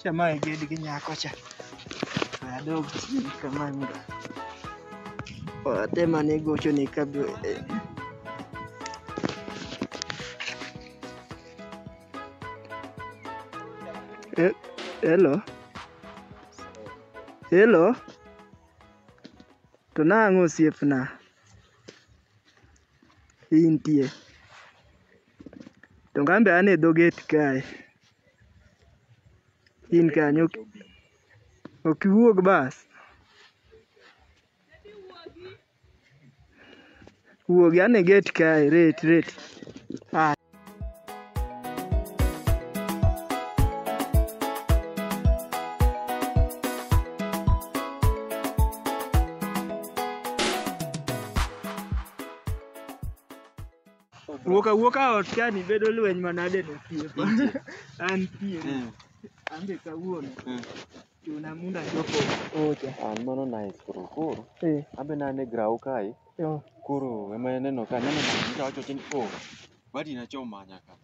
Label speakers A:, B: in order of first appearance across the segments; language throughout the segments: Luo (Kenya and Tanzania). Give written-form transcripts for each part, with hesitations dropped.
A: Chama gedi gi nyako cha. Adog kamano. Tema ne gocho ni kabyo. Hello. Hello. To nango siepna. Intie. To ngambe ane dhoget kae. In kanyo. Ok iwuog bas. Wuogi ane get kae, ret. Ah. Wuoka ot kani bedo lweny manade to piepo. An pie. Ambe kawuono. Chuna munda chopo ocha.
B: An mono nice koro. Ambe nane grau kae. Koro ema neno ka neno manja wacho tin ko. Badi na choma nyaka.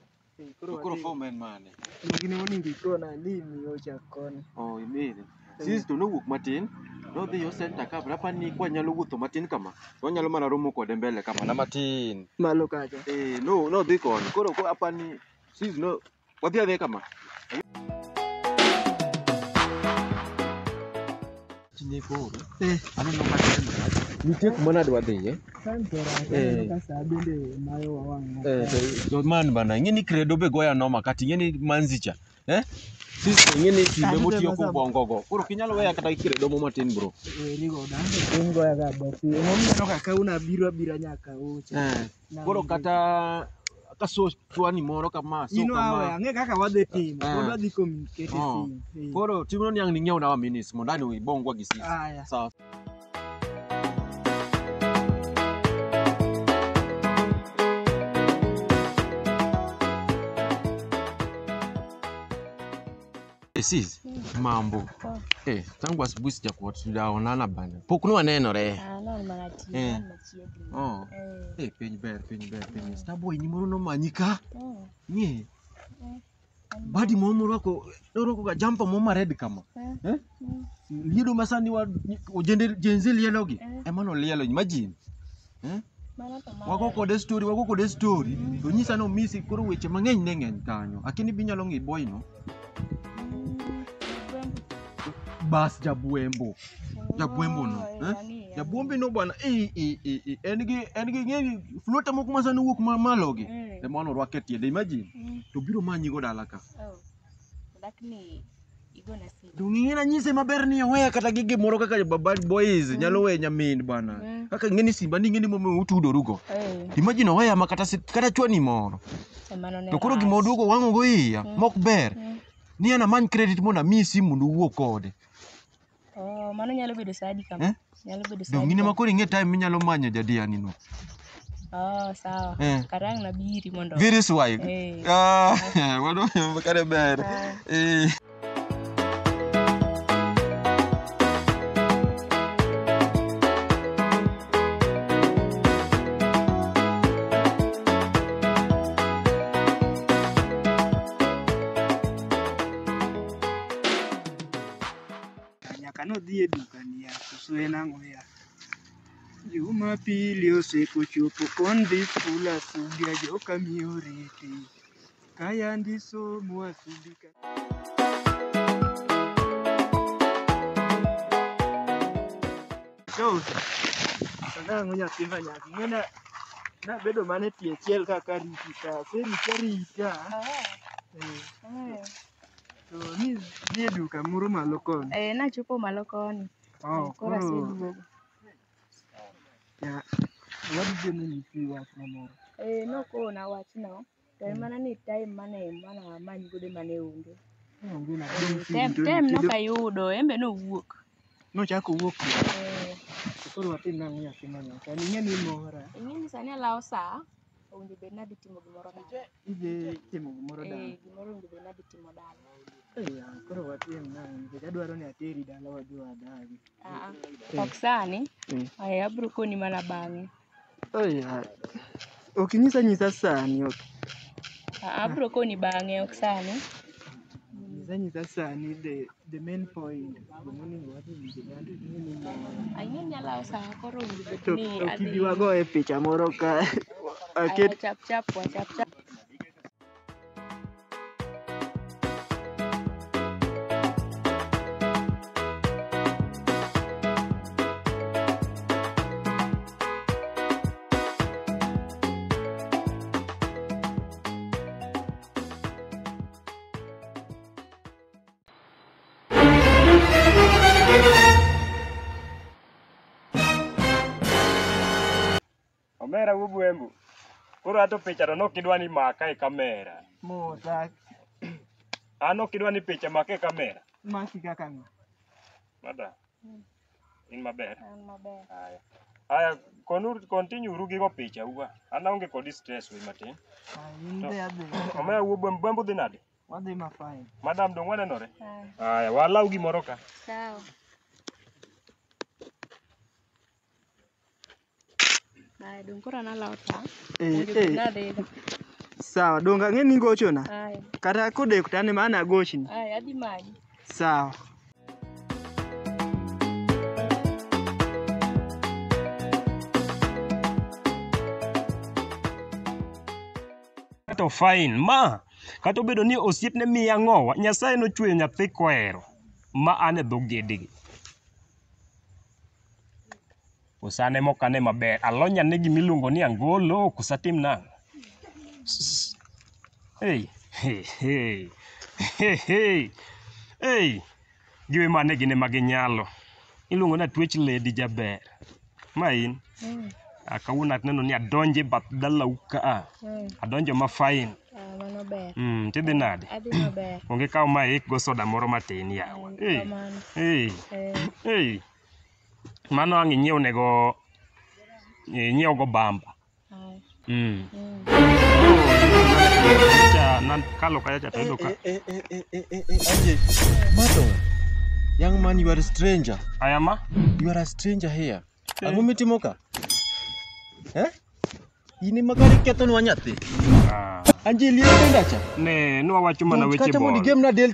B: Koro form en mane.
A: Gini woni ndikona limi ocha koni.
B: Oh, imene. Sis to no wuok matin. No dhi yo center ka rapani kwa nyalo wuotho matin kama. To nyalo mana romo kode mbele kama na matin.
A: Malo kacha.
B: No dhi koni. Koro ko apani sis no wadhi adhi kama. Chine koro. Aneno ka nitie kuma nadwa dhiye.
A: Kasa bende mayo wawang'.
B: To man bana ing'eni credo be goya noma kati ing'eni manzicha. Sis ing'eni timbe motiyo ko bongo go. Koro kinyalo weya kata credo mo matin bro.
A: Rigo dande piny goya ga basi. Ng'omno ka kauna bira nyaka ocha.
B: Koro kata kaso twani moro kama so
A: kama ang'e kaka wadhi timo pod wadhi communicate sim.
B: Koro timno ni ang' ning'iew na minis mondo ani ibongwa gi sis. Sawa. Sis, mambo. Tangu asubuhi sijakuwa tunaonana bana. Pokuni wanenore.
C: No manati.
B: Piny ber. Starboy ni moro no manyika. Nye. Badi momo roko ga jampa momo red kama. Liedo masani wa jenzi lielogi. Emano lielo imagine. Wako kode story. To nyisa no misi koro weche mang'eny ne ng'eny kanyo. Akini binyalo ng'i boy no. Bas Jabuembo no. Jabuombe no bwana. En gi ng'eni flota moko masani wuok malogi. Emano rwake tiende imagine. To biro manyi go dala ka.
C: Lakini igona si.
B: Dung'ina nyise maber ni oweya kata gige moro kaka Bad Boys nyalo weya nyamin bwana. Kaka ng'eni Simba ni ng'eni momo utudorugo. Imagine oweya kata chwani moro. To koro gimo duogo wang'o go iya mok ber. Ni ana man credit mona mi simu mundu wuok kode.
C: Mano nyalo bedo sadi kama. Nyalo bedo sadi.
B: Dongine makori nge time minyalo manyo jadiani no.
C: Sawa. Karang na biri mondo.
B: Very swag. Wado makare ber.
A: Kano dhie duka ni ya kuswena ngoya. Jumapili osekuchopo kondi fula sugia joka miorete. Kaya ndiso mwasubika. So, sana ngonya simba nyaki. Ngena na bedo mane tie chiel kaka rita. Rita. So ni duka moro malo koni.
C: Nachopo malo koni. Kora seduogo.
A: Ya, wadi jeni nisi wach na moro.
C: Noko na wach no. To mana ni time mana manyi gode mane onge. Tem no kayudo, embe no wuok.
A: No chako wuok. Koro watin nango nyathi manyaka. Ing'eni mora.
C: Ing'eni sani alawo saa. Owinjo bed nadi timo gimoro dala.
A: Ije timo gimoro dala.
C: Gimoro owinjo bed nadi timo dala.
A: Koro watin nango. Nikech adwaro ni ateri dala wadhi wadagi.
C: Ok sani. Abro koni mana bang'e.
A: Ok nyisa sani ok.
C: Abro koni bang'e ok sani.
A: Zani sasa ni the main point. Morning what is the nini mo.
C: Ayo nyala sa koro
A: ni kidiwa go e picha moro ka. Aket
C: chap chap.
D: Omera wubuembu. Koro ato picha to nokidwa ni maka e kamera.
A: Mosa.
D: Ano kidwa ni picha maka e kamera.
A: Maki kaka ngo.
D: Mada. In maber.
C: Maber.
D: Aya, continue rugi go picha uwa. Ana onge kod stress we matin.
A: Inde abe.
D: Omera wubuembu dhi nade?
A: Wadhi ma fine.
D: Madam dong wanenore. Aya, walau gimoro ka.
C: Sawa. Ay, dong koro nalota.
A: Sawa, dong ng'eni gochona.
C: Ay.
A: Kata kodek tane mana gochni.
C: Ay, adhi manyi.
A: Sawa.
D: To fine ma. Kata obedo ni osiepne miya ng'owa, Nyasaye nochweyo nyathi kwero ma ane dho gedegi. Usane mokane maber. Alonya ne gimiluongo ni angolo kusatim nang. Hey. Giwe mane gine maginyalo. Iluongo na twech lady jaber. Ma in. Kawuono aneno ni adonje bath dalau ka. Adonjo ma fine.
C: Mano ber.
D: Tidhi nade?
C: Adhi maber.
D: Onge kaw ma ik go soda moro matin yawa. Mano ang' inyiew nego inyiew go bamba. Nan kalo kaya cha to ka.
B: Anje. Mato. Young man, you are a stranger.
D: Ayama?
B: You are a stranger here. Ang'o mitimo ka? Ini magari keton wanyathi. Anje liye tenda cha.
D: Ne, nwa wacho mana weche
B: Kacha
D: ball.
B: modi game na del.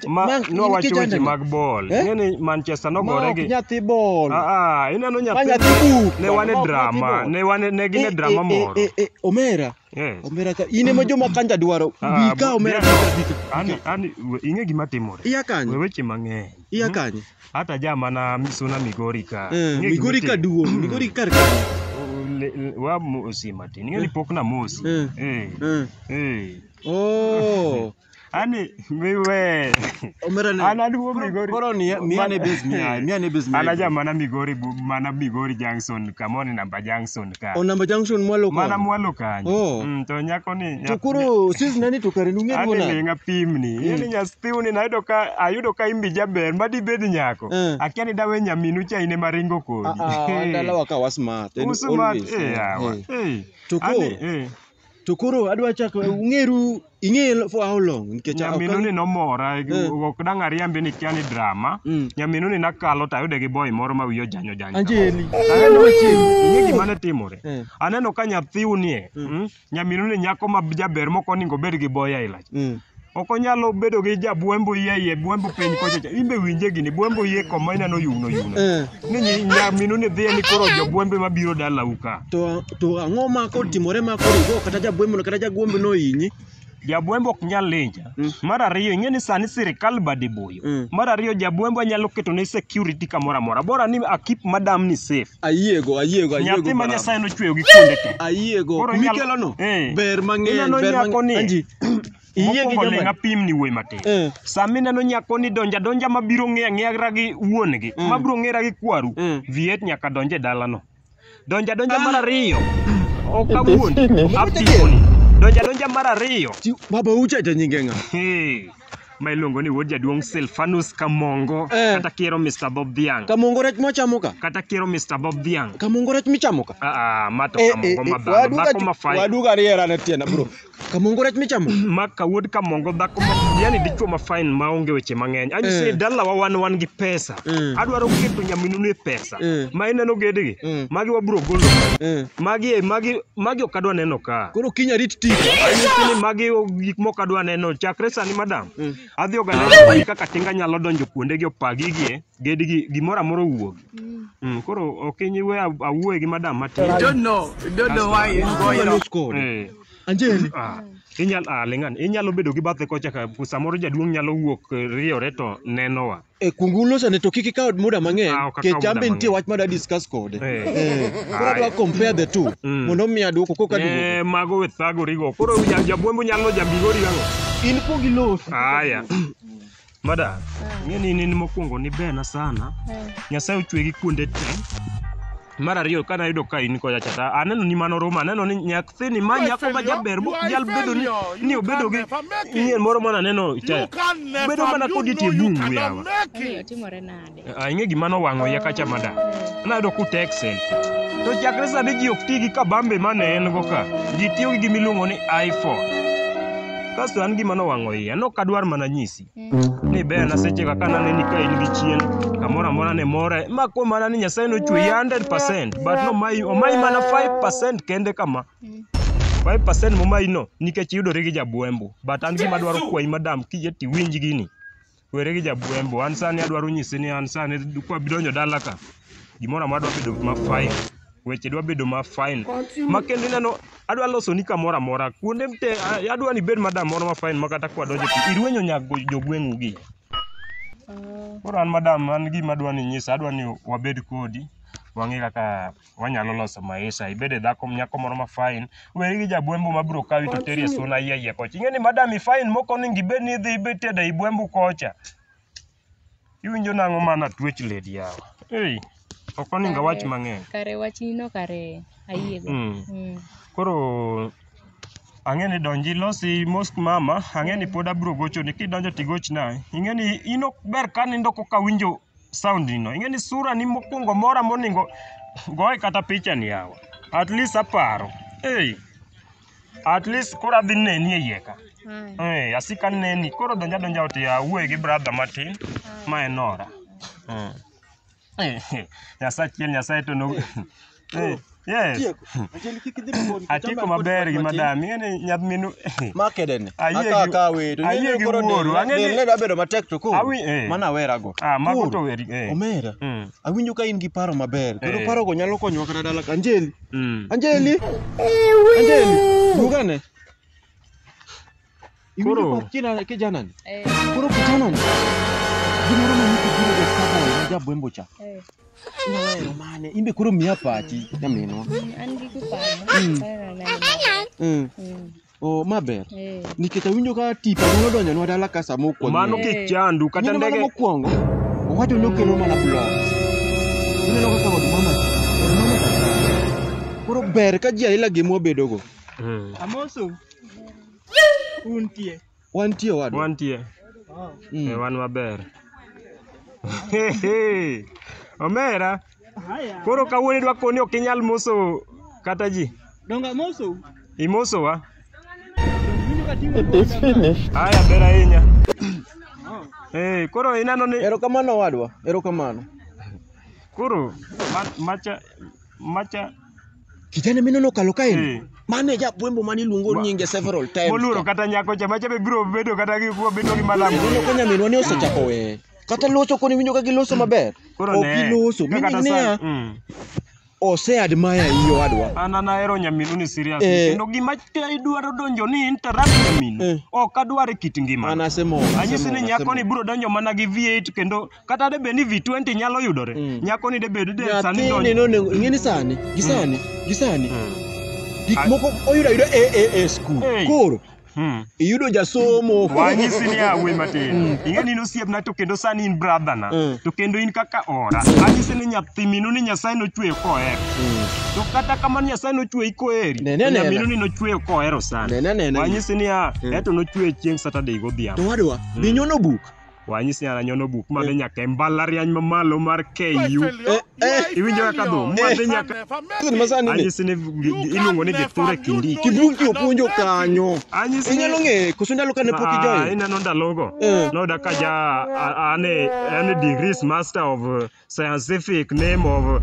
D: Nwa wacho weche mag ball. Ngeni Manchester nogore gi.
B: Nyathi ball.
D: Ineno nyathi.
B: Nyathi bu.
D: Ne wane drama. Ne gine drama moro.
B: Omera.
D: Yes.
B: Omera ka ine ma joma kanja dwaro. Bika omera bika.
D: Ani inge gima timore.
B: Iya kanye.
D: Weche mang'eny.
B: Iya kanye.
D: Hata jama na misuna Migori ka.
B: Migori ka duo. Migori kar kanye.
D: Wa mosi matin. Ngeni pok na mosi.
B: Oh.
D: Ani wewe.
B: Omera ne.
D: Ana duo Migori.
B: Koro ni miane base miane base.
D: Ana jama na Migori mana Migori Junction kamoni namba Junction ka.
B: O namba Junction mwalo ka.
D: Mana mwalo kanyo. To nyako ni.
B: To koro sis nani to kare nung'e wona.
D: Ani lenga pimni. Yeni nyastiuni na ayudo ka imbi jaber madi bed nyako. Akia ni dawe nyaminu cha ine maringo kodi.
B: Ndala waka was smart. To koro adwa chako ing'e for how long?
D: Nyaminu ni nomora ok dang' ariambi ni kia ni drama. Nyaminu ni nakalo tayude gi boy moro ma wiyo janyo.
B: Anjeli.
D: Ing'e gima ne timore. Aneno ka nyathi unie. Nyaminu ni nyako ma jaber moko onego bed gi boy ailach. Ok onyalo bedo gi jabuembo iye buembo piny kocha. Imbe winje gini buembo iye koma ineno yuno. Ni nyaminu ni dhiye ni koro jobuembe mabiro dala uka.
B: To ang'o ma kotimore ma koro go kata jabuembo kata jaguombe no hinyi?
D: Jabuembo ok nyal linja. Mar ariyo ing'e ni sani sirikal bade boyo. Mar ariyo jabuembo nyalo keto ne security kamoro amora. Bora ni keep madam ni safe.
B: Ayiego.
D: Nyathi ma Nyasaye nochweyo gi kuonde te.
B: Ayiego. Mikelo no. Ber mang'eny. Anji.
D: Iye gi joma pim ni we matin. Sami neno nyako ni donja mabiro ng'era gi wuon gi. Mabiro ng'era gi kwaru. Viet nyaka donje dala no. Donja mar ariyo. Ok awuon. Apimoni. Donja mar ariyo.
B: Baba ucha nyinge ng'a?
D: Ma iluongo ni wuod jaduong' Silfanus Kamongo kata Kiero Mr. Bob Dhiang'.
B: Kamongo rech mochamo ka?
D: Kata Kiero Mr. Bob Dhiang'.
B: Kamongo rech michamo ka?
D: Mato Kamongo madhako. Dhako ma fine.
B: Waduga riera ne tiena bro. Kamongo rech michamo?
D: Maka wuod Kamongo dhako yani dichuo ma fine maonge weche mang'eny. Anyise dala wa wan gi pesa. Adwaro keto nyaminu ni pesa. Ma ineno gedgi. Magi wabro golo. Magi ok adwa neno ka.
B: Koro kinya rit tik.
D: Anyise ni magi gik mok adwa neno chakre sani madam. adhi oganda kaka tinga nyalo donjo kuonde gi opagigie gedgi gimoro amora wuog. Koro okiny we awuoye gi madam matin.
A: You don't know why it's going on.
B: Anjeli.
D: Inyalo bedo gi bathe kocha ka samoro jaduong' nyalo wuok riore to nenowa.
B: Kungulo sane to kiki ka muda mang'eny ke chambe nitie wach ma da discuss kode. Koro adwa compare the two mondo mi aduoko koka duoko.
D: Mago we thagorigo. Koro jabuembo nyalo jambigori ang'o?
B: In po gi los.
D: Aya. Mada, ng'eni ni mokwongo ni bena sana. Nyasaye ochwe gi kuonde te. Mar ariyo kana yudo ka in kocha chata aneno ni mano Roma aneno ni nyathini ma nyako ma jaber nyal bedo ni obedo gi ng'ien moro mana neno cha bedo mana kodi tie bungu yawa
C: Otimore nade?
D: Ing'e gima nowang'o ya kacha madam nayudo kute Excel to chakre sani ji ok ti gi kabambe mane en go ka ji tiyo gi gimiluongo ni iPhone. Kasto an gima nowang'o iya nok adwar mana nyisi ni bena seche kaka naneni ka in gi chien kamoro amora ne more ma kuom mana ni Nyasaye nochweyi 100% but omayi mana 5% kende kama 5% momayi no nikech yudore gi jabuembo but an gima dwaro kwayi madam kiyie tiwinj gini were gi jabuembo an sani adwaro nyisi ni an sani kwa bidonjo dala ka gimoro amora dwa bedo ma fine weche dwa bedo ma fine ma kendo ineno adwa loso ni kamoro amora kuonde mte adwa ni bed madam moro ma fine makata kwa donjo irwenyo nyago jogweng'u gi. Koro an madam an gima dwa ni nyisa adwa ni wabed kodi wang'e kaka wanyalo loso maisha ibede dhako nyako moro ma fine weri gi jabuembo mabiro kawi to teri sona yie kocha ing'e ni madam fine moko ni ngibed ni dhi bete da ibuembo kocha iwinjo nang'o mana twech lady yawa ok oninga wach mang'eny
C: kare wachino kare ayiego.
D: Koro ang'e ni donji losi mosk mama ang'e ni pod abiro gocho ni kidonjo tigochna ing'e ni in ok ber ka nindo koka winjo sound no ing'e ni sura ni mokwongo mora moningo goye kata picha ni yawa at least aparo at least koro adhi neni e iye ka asika neni koro donja oti awuoye gi brother matin ma en Nora Nyasaye to no yes atieko maber gi madam ing'eni nyathminu
B: makedene aka we to
D: ayie gi wuoro
B: ang'eni ne da bedo matek to ko mana werago
D: mago to weri
B: omera awinjo ka in gi paro maber kendo paro go nyalo konyowa kata dala ka Anjeli dugane koro kijana ni koro kijana ni gimoro ma niki biro de sabo jabuembo cha Nyalo mane imbe kuro miya pachi nyaminwa
C: An gi kuparo
B: o maber nikech awinjo ka tipo nyalo donjo nwa dala ka samo kwonyo
D: mano kik chandu kata ndege
B: mokwongo owacho ni okelo mana blogs ineno kaka od mama koro ber ka ji aila gimwa bedo go
A: Amoso untie
D: wantie wan maber Omera koro kawuono idwa koni ok inyal moso kata ji
A: donga moso
D: imosowa aya ber ahinya koro ineno ni
B: erokamano wadwa erokamano
D: koro macha
B: kijana mineno kalo kae mane jabuembo mani luongo nyinge several times
D: moluoro kata nyako cha macha be biro bedo kata gi bedo gi madam
B: neno ka nyaminwa ni osechako we kata loso koni winjo ka giloso maber ok giloso minia ose admire iyo wadwa
D: an ahero nyaminu ni serious kendo gima idwaro donjo ni interact nyaminu ok adware kit ngima anyisi ni nyako ni biro donjo mana gi V8 kendo kata de be ni V20 nyalo yudore nyako ni de bed de sani
B: donjo ing'eni sani gisani gik moko oyudo school koro iyudo jasomo
D: wanyisi ni awe matin ing'e ni nosiepna to kendo sani in brother na to kendo in kaka ora anyisi ni nyathi minu ni Nyasaye nochweyo kohero to kata kamano Nyasaye nochweyi koheri nyaminu ni nochweyo kohero sana wanyisi ni eto nochweyo chieng' Saturday godhiambo
B: to wadwa binyono buk
D: wanyisi ana nyono buk madhi nyaka e mbalariany mamalo mar KU iwinjo kaka dho madhi nyaka anyisi ni iluongo ni Githure Kindiki
B: Kibuki opuonjo kanyo inyalo ng'e koso ndalo kane pok ijoyo
D: ineno ndalogo noda ka ane degrees master of scientific name of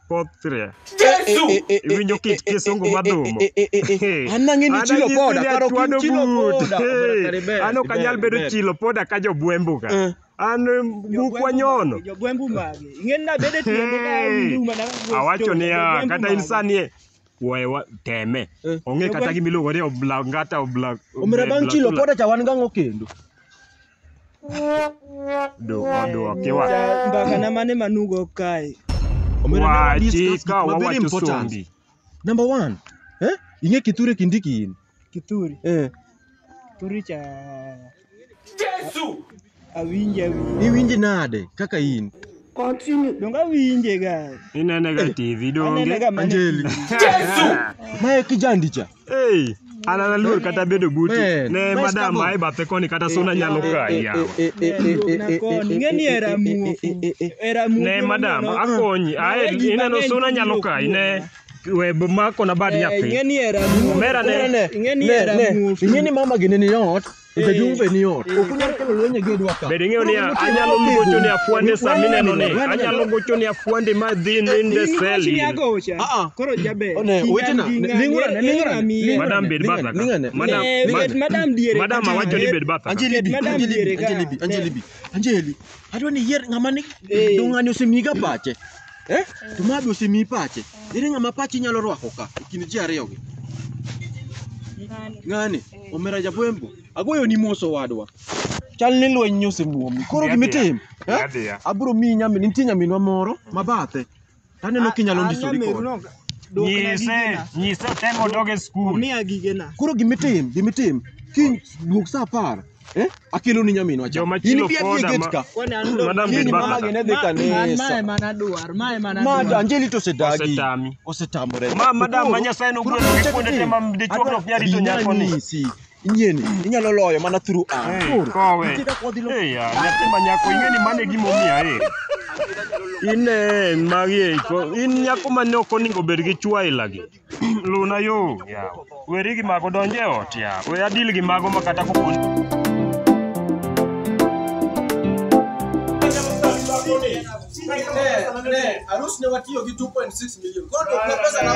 D: potre. Iwinjo kit kisungu madhumo.
B: Anang'ini chilo poda, karo kin chilo poda.
D: Ano kanyal bedo chilo poda ka jobwembu ka. An bukwa nyono.
A: Jobwembu mage. Ing'eni na bede tiende ka nduma na.
D: Awacho ni kata insani wewa teme. Onge kata gimiluongo ni oblangata oblag.
B: Omera bang' chilo poda cha wan gang'o kendo.
D: Do kiwa.
A: Mbaka na mane manugo kae.
B: Very important. Number 1, inge Kithure Kindiki in.
A: Kithure. Kithure cha Yesu. Awinje.
B: Iwinje nade kaka in.
A: Continue. Donga winje ga.
D: Inene ga TV donge.
B: Anjeli. Yesu. Mae kijandi cha.
D: Hey. Anana luor kata bedo buti. Ne madam ai bathe koni kata suna nyalo kai yawo.
A: Ng'eni era muofu.
D: Ne madam akonyi. Ineno suna nyalo kai ne web mako na bad nyathi.
A: Ng'eni era muofu.
D: Omera ne.
A: Ng'eni era muofu.
B: Ng'eni mama gine ni ot. Ibedung be ni ot. Okunyal kelo lwenye gedwa ka.
D: Bede ng'eyo ni anyalo gocho ni afwande sa mineno ni. Anyalo gocho ni afwande ma dhi ninde seli.
A: Koro jabe.
B: Wetena. Lingura.
D: Madam bed batha.
A: Madam diere.
D: Madam awacho ni bed batha.
B: Anjeli. Adwa ni yier ng'ama ni dong'ani osemiga pache. To mabe osemi pache. Ere ng'ama pache nyalo rwako ka. Kind ji ariyo gi. Ng'ani. Omera jabwembo. Agoyo ni moso wadwa. Chal ni lweny nyose muomi. Koro gimitim. Abro mi nyamin, nitie nyaminwa moro mabathe. Taneno kinyalo ndisori kod.
D: Nyise temo doge skul.
A: Miya gigena.
B: Koro gimitim. Kiny duok sa 10. Akelo ni nyaminwa cha.
D: Ini pia
B: getka.
D: Madam bed
B: mama
D: batha.
B: gine de kanisa.
A: Mae mana duar.
B: Mada Anjeli to sedagi.
D: Osetamore. Madam manyasaye no gwelo gi kuonde te mam de chokro ok nyari to nyako ni.
B: Inyeni, inyalo loyo mana through
D: kowe. Nyathi manyako ing'eni mane gimomiya ine magi in nyako mane ok onego bed gi chwa ilagi. Luna yo yawo. Weri gi mago donje ot yawo. We adil gi mago makata kokoni.
B: Arus ne watiyo gi 2.6 million. Koto pesa na